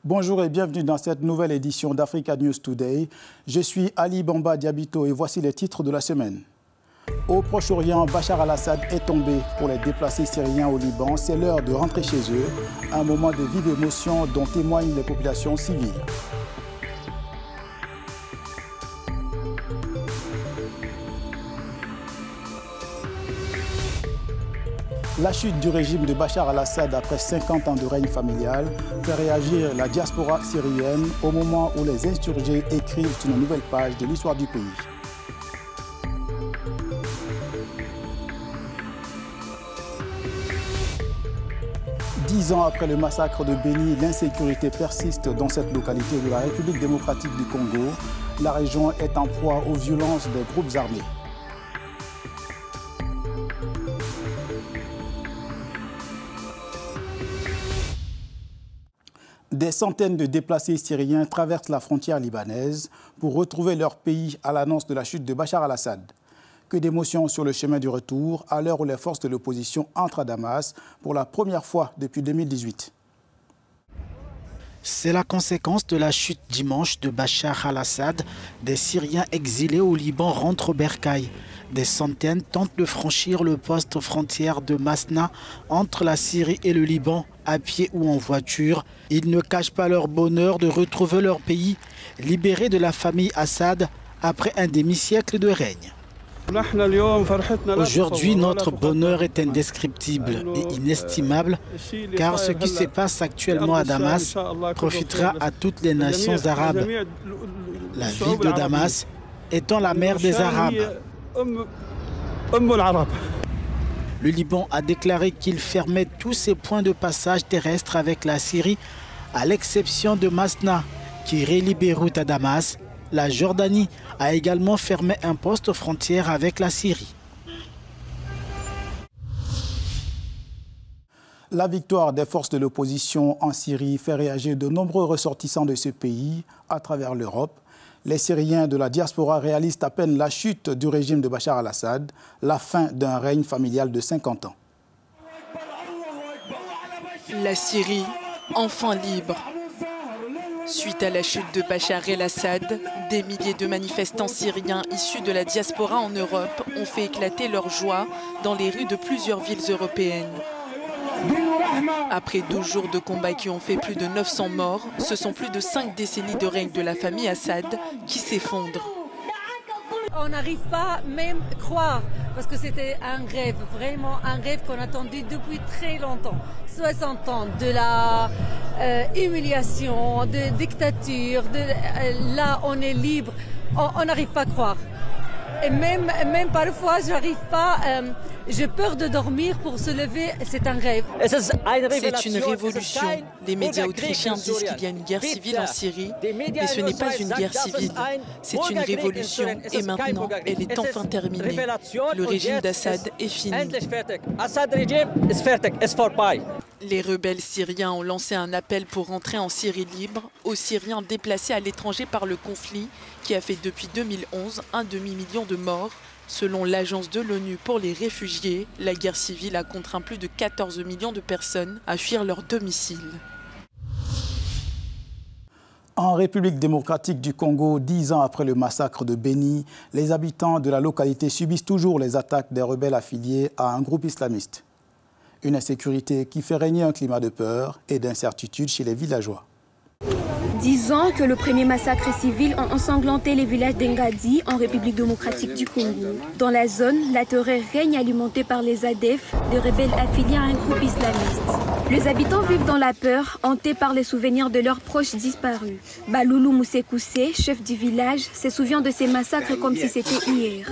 Bonjour et bienvenue dans cette nouvelle édition d'Africa News Today. Je suis Ali Bamba Diabito et voici les titres de la semaine. Au Proche-Orient, Bachar al-Assad est tombé. Pour les déplacés syriens au Liban, c'est l'heure de rentrer chez eux. Un moment de vive émotion dont témoignent les populations civiles. La chute du régime de Bachar al-Assad après 50 ans de règne familial fait réagir la diaspora syrienne au moment où les insurgés écrivent une nouvelle page de l'histoire du pays. Dix ans après le massacre de Béni, l'insécurité persiste dans cette localité de la République démocratique du Congo. La région est en proie aux violences des groupes armés. Des centaines de déplacés syriens traversent la frontière libanaise pour retrouver leur pays à l'annonce de la chute de Bachar al-Assad. Que d'émotions sur le chemin du retour à l'heure où les forces de l'opposition entrent à Damas pour la première fois depuis 2018. C'est la conséquence de la chute dimanche de Bachar al-Assad. Des Syriens exilés au Liban rentrent au bercail. Des centaines tentent de franchir le poste frontière de Masna entre la Syrie et le Liban, à pied ou en voiture. Ils ne cachent pas leur bonheur de retrouver leur pays, libéré de la famille Assad après un demi-siècle de règne. Aujourd'hui, notre bonheur est indescriptible et inestimable, car ce qui se passe actuellement à Damas profitera à toutes les nations arabes. La ville de Damas étant la mère des Arabes. Le Liban a déclaré qu'il fermait tous ses points de passage terrestre avec la Syrie, à l'exception de Masna, qui relie Beyrouth à Damas. La Jordanie a également fermé un poste frontière avec la Syrie. La victoire des forces de l'opposition en Syrie fait réagir de nombreux ressortissants de ce pays à travers l'Europe. Les Syriens de la diaspora réalisent à peine la chute du régime de Bachar al-Assad, la fin d'un règne familial de 50 ans. La Syrie, enfin libre. Suite à la chute de Bachar el-Assad, des milliers de manifestants syriens issus de la diaspora en Europe ont fait éclater leur joie dans les rues de plusieurs villes européennes. Après 12 jours de combats qui ont fait plus de 900 morts, ce sont plus de 5 décennies de règne de la famille Assad qui s'effondrent. On n'arrive pas même à croire, parce que c'était un rêve, vraiment un rêve qu'on attendait depuis très longtemps. 60 ans de la humiliation, de dictature, là on est libre, on n'arrive pas à croire. Et même parfois, j'arrive pas, j'ai peur de dormir pour se lever, c'est un rêve. C'est une révolution. Les médias autrichiens disent qu'il y a une guerre civile en Syrie, mais ce n'est pas une guerre civile. C'est une révolution et maintenant, elle est enfin terminée. Le régime d'Assad est fini. Les rebelles syriens ont lancé un appel pour rentrer en Syrie libre aux Syriens déplacés à l'étranger par le conflit qui a fait depuis 2011 un demi-million de morts. Selon l'agence de l'ONU pour les réfugiés, la guerre civile a contraint plus de 14 millions de personnes à fuir leur domicile. En République démocratique du Congo, 10 ans après le massacre de Béni, les habitants de la localité subissent toujours les attaques des rebelles affiliés à un groupe islamiste. Une insécurité qui fait régner un climat de peur et d'incertitude chez les villageois. 10 ans que le premier massacre civil a ensanglanté les villages d'Engadi en République démocratique du Congo. Dans la zone, la terreur règne alimentée par les ADF, des rebelles affiliés à un groupe islamiste. Les habitants vivent dans la peur, hantés par les souvenirs de leurs proches disparus. Baloulou Moussekoussé, chef du village, se souvient de ces massacres comme si c'était hier.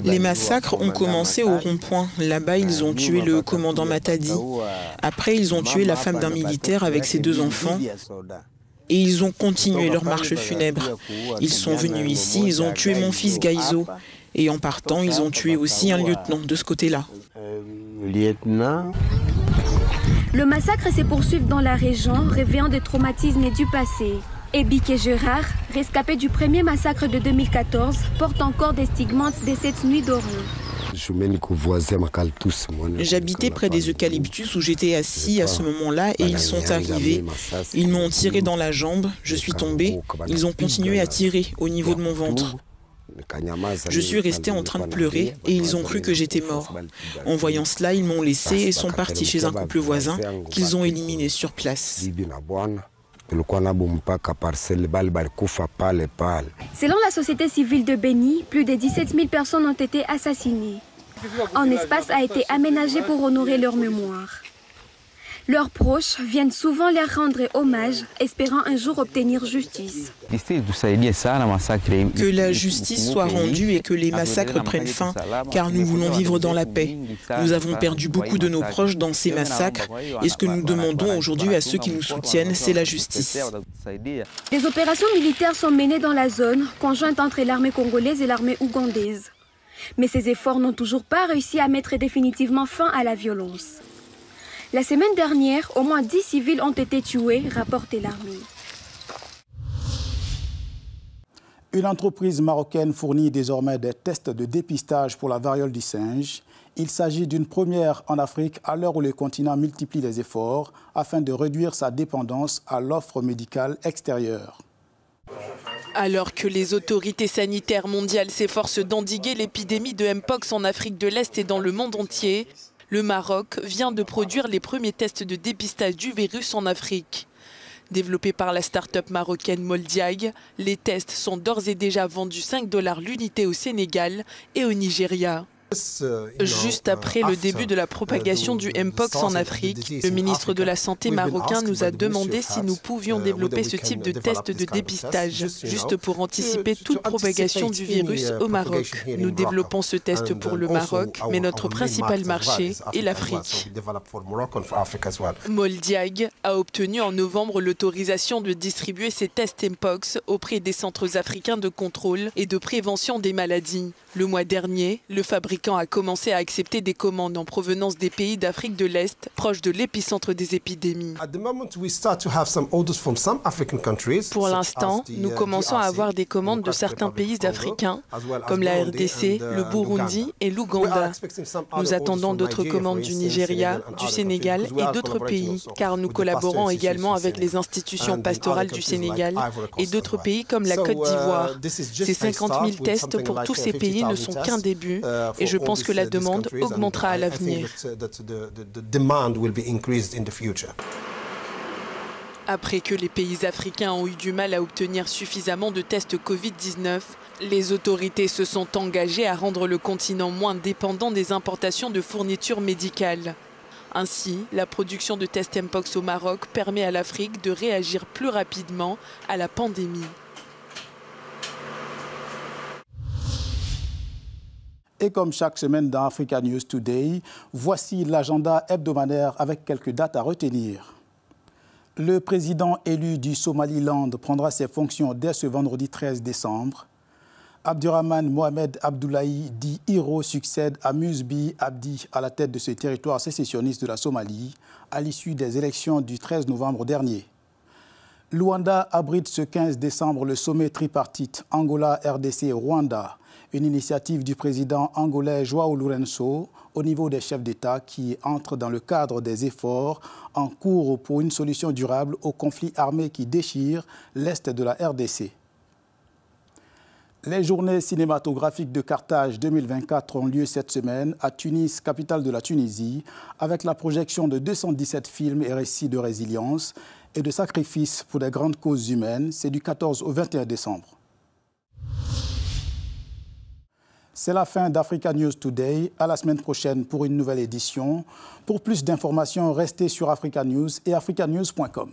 Les massacres ont commencé au rond-point. Là-bas, ils ont tué le commandant Matadi. Après, ils ont tué la femme d'un militaire avec ses 2 enfants. Et ils ont continué leur marche funèbre. Ils sont venus ici, ils ont tué mon fils Gaïzo. Et en partant, ils ont tué aussi un lieutenant de ce côté-là. Le massacre se poursuit dans la région, réveillant des traumatismes du passé. Ebike Gérard, rescapé du premier massacre de 2014, porte encore des stigmates de cette nuit d'horreur. J'habitais près des eucalyptus où j'étais assis à ce moment-là et ils sont arrivés. Ils m'ont tiré dans la jambe, je suis tombé. Ils ont continué à tirer au niveau de mon ventre. Je suis resté en train de pleurer et ils ont cru que j'étais mort. En voyant cela, ils m'ont laissé et sont partis chez un couple voisin qu'ils ont éliminé sur place. Selon la société civile de Beni, plus de 17 000 personnes ont été assassinées. Un espace a été aménagé pour honorer leur mémoire. Leurs proches viennent souvent leur rendre hommage, espérant un jour obtenir justice. Que la justice soit rendue et que les massacres prennent fin, car nous voulons vivre dans la paix. Nous avons perdu beaucoup de nos proches dans ces massacres, et ce que nous demandons aujourd'hui à ceux qui nous soutiennent, c'est la justice. Des opérations militaires sont menées dans la zone, conjointe entre l'armée congolaise et l'armée ougandaise. Mais ces efforts n'ont toujours pas réussi à mettre définitivement fin à la violence. La semaine dernière, au moins 10 civils ont été tués, rapportait l'armée. Une entreprise marocaine fournit désormais des tests de dépistage pour la variole du singe. Il s'agit d'une première en Afrique à l'heure où le continent multiplie les efforts afin de réduire sa dépendance à l'offre médicale extérieure. Alors que les autorités sanitaires mondiales s'efforcent d'endiguer l'épidémie de Mpox en Afrique de l'Est et dans le monde entier, le Maroc vient de produire les premiers tests de dépistage du virus en Afrique. Développés par la start-up marocaine Moldiag, les tests sont d'ores et déjà vendus 5 $ l'unité au Sénégal et au Nigeria. Juste après le début de la propagation du Mpox en Afrique, le ministre de la Santé marocain nous a demandé si nous pouvions développer ce type de test de dépistage, juste pour anticiper toute propagation du virus au Maroc. Nous développons ce test pour le Maroc, mais notre principal marché est l'Afrique. Moldiag a obtenu en novembre l'autorisation de distribuer ces tests Mpox auprès des centres africains de contrôle et de prévention des maladies. Le mois dernier, le fabricant a commencé à accepter des commandes en provenance des pays d'Afrique de l'Est, proches de l'épicentre des épidémies. Pour l'instant, nous commençons à avoir des commandes de certains pays africains, comme la RDC, le Burundi et l'Ouganda. Nous attendons d'autres commandes du Nigeria, du Sénégal et d'autres pays, car nous collaborons également avec les institutions pastorales du Sénégal et d'autres pays comme la Côte d'Ivoire. Ces 50 000 tests pour tous ces pays ne sont qu'un début et je pense que la demande augmentera à l'avenir. Après que les pays africains ont eu du mal à obtenir suffisamment de tests Covid-19, les autorités se sont engagées à rendre le continent moins dépendant des importations de fournitures médicales. Ainsi, la production de tests Mpox au Maroc permet à l'Afrique de réagir plus rapidement à la pandémie. Et comme chaque semaine dans Africa News Today, voici l'agenda hebdomadaire avec quelques dates à retenir. Le président élu du Somaliland prendra ses fonctions dès ce vendredi 13 décembre. Abdurrahman Mohamed Abdoulaye, dit Hiro, succède à Musbi Abdi à la tête de ce territoire sécessionniste de la Somalie à l'issue des élections du 13 novembre dernier. Luanda abrite ce 15 décembre le sommet tripartite Angola-RDC-Rwanda, une initiative du président angolais João Lourenço au niveau des chefs d'État qui entre dans le cadre des efforts en cours pour une solution durable au conflit armé qui déchire l'Est de la RDC. Les journées cinématographiques de Carthage 2024 ont lieu cette semaine à Tunis, capitale de la Tunisie, avec la projection de 217 films et récits de résilience et de sacrifices pour des grandes causes humaines. C'est du 14 au 21 décembre. C'est la fin d'Africa News Today. À la semaine prochaine pour une nouvelle édition. Pour plus d'informations, restez sur Africa News et africanews.com.